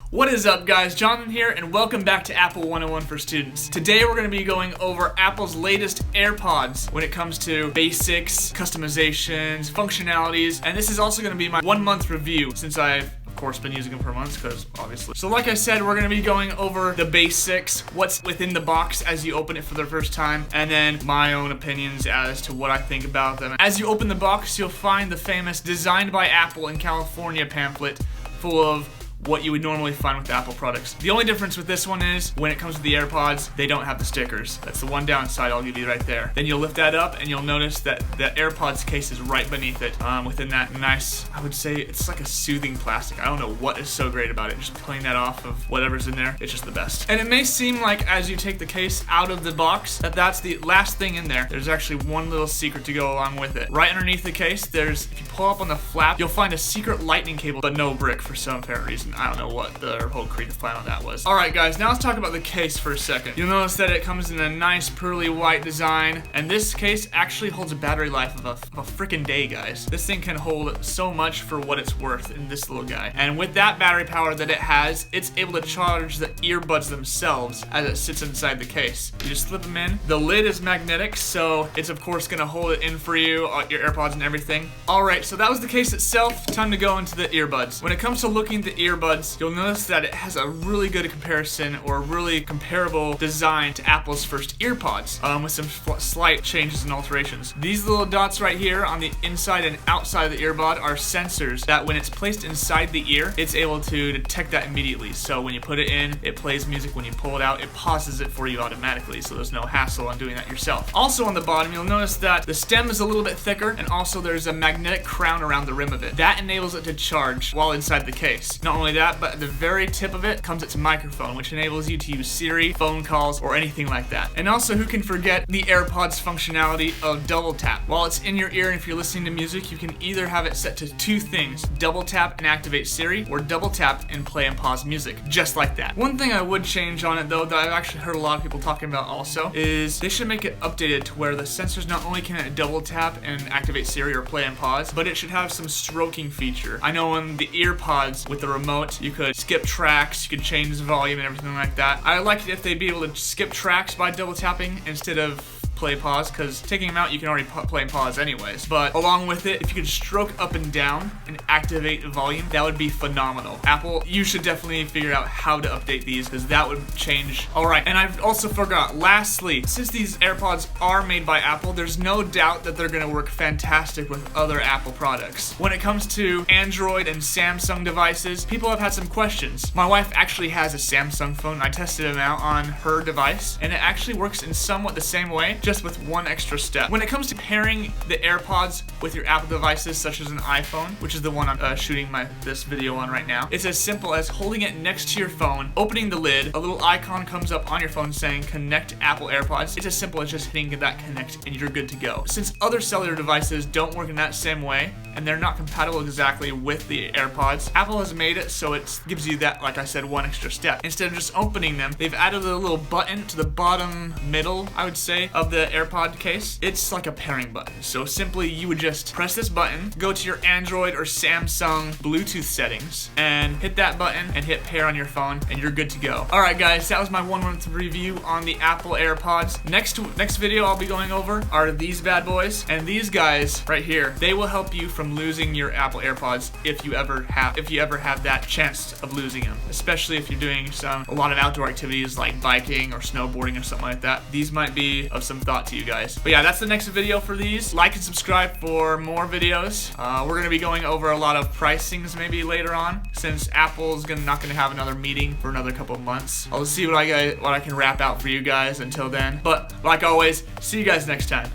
What is up, guys? Jonathan here, and welcome back to Apple 101 for Students. Today we're going to be going over Apple's latest AirPods when it comes to basics, customizations, functionalities, and this is also going to be my 1 month review since I've of course been using them for months because obviously. So like I said, we're going to be going over the basics, what's within the box as you open it for the first time, and then my own opinions as to what I think about them. As you open the box, you'll find the famous Designed by Apple in California pamphlet full of what you would normally find with Apple products. The only difference with this one is when it comes to the AirPods, they don't have the stickers. That's the one downside I'll give you right there. Then you'll lift that up and you'll notice that the AirPods case is right beneath it. Within that nice, I would say it's like a soothing plastic. I don't know what is so great about it. Just pulling that off of whatever's in there, it's just the best. And it may seem like as you take the case out of the box that that's the last thing in there. There's actually one little secret to go along with it. Right underneath the case, if you pull up on the flap, you'll find a secret lightning cable, but no brick for some apparent reason. I don't know what the whole creative plan on that was. Alright guys, now let's talk about the case for a second. You'll notice that it comes in a nice pearly white design, and this case actually holds a battery life of a freaking day, guys. This thing can hold so much for what it's worth in this little guy. And with that battery power that it has, it's able to charge the earbuds themselves as it sits inside the case. You just slip them in. The lid is magnetic, so it's of course gonna hold it in for you, your AirPods and everything. Alright, so that was the case itself. Time to go into the earbuds. When it comes to looking at the earbuds, you'll notice that it has a really good comparison or really comparable design to Apple's first EarPods, with some slight changes and alterations. These little dots right here on the inside and outside of the earbud are sensors that when it's placed inside the ear, it's able to detect that immediately. So when you put it in, it plays music. When you pull it out, it pauses it for you automatically, so there's no hassle on doing that yourself. Also on the bottom, you'll notice that the stem is a little bit thicker, and also there's a magnetic crown around the rim of it. That enables it to charge while inside the case. Not only that, but at the very tip of it comes its microphone, which enables you to use Siri, phone calls, or anything like that. And also, who can forget the AirPods functionality of double tap? While it's in your ear and if you're listening to music, you can either have it set to two things: double tap and activate Siri, or double tap and play and pause music, just like that. One thing I would change on it though, that I've actually heard a lot of people talking about also, is they should make it updated to where the sensors not only can double tap and activate Siri or play and pause, but it should have some stroking feature. I know on the EarPods with the remote, you could skip tracks, you could change the volume and everything like that. I like it if they'd be able to skip tracks by double tapping instead of play pause, because taking them out you can already play and pause anyways. But along with it, if you could stroke up and down and activate volume, that would be phenomenal. Apple, you should definitely figure out how to update these, because that would change. Alright, and I've also forgot, lastly, since these AirPods are made by Apple, there's no doubt that they're gonna work fantastic with other Apple products. When it comes to Android and Samsung devices, people have had some questions. My wife actually has a Samsung phone. I tested them out on her device, and it actually works in somewhat the same way, just with one extra step. When it comes to pairing the AirPods with your Apple devices, such as an iPhone, which is the one I'm shooting this video on right now, it's as simple as holding it next to your phone, opening the lid, a little icon comes up on your phone saying connect Apple AirPods. It's as simple as just hitting that connect and you're good to go. Since other cellular devices don't work in that same way, and they're not compatible exactly with the AirPods, Apple has made it so it gives you that, like I said, one extra step. Instead of just opening them, they've added a little button to the bottom middle, I would say, of the AirPod case. It's like a pairing button. So simply you would just press this button, go to your Android or Samsung Bluetooth settings, and hit that button and hit pair on your phone, and you're good to go. Alright guys, that was my 1 month review on the Apple AirPods. Next video I'll be going over are these bad boys, and these guys right here, they will help you from losing your Apple AirPods if you ever have that chance of losing them, especially if you're doing a lot of outdoor activities like biking or snowboarding or something like that. These might be of some thought to you guys. But yeah, that's the next video for these. Like and subscribe for more videos. We're gonna be going over a lot of pricings maybe later on, since Apple's not gonna have another meeting for another couple of months. I'll see what I can wrap out for you guys until then. But like always, see you guys next time.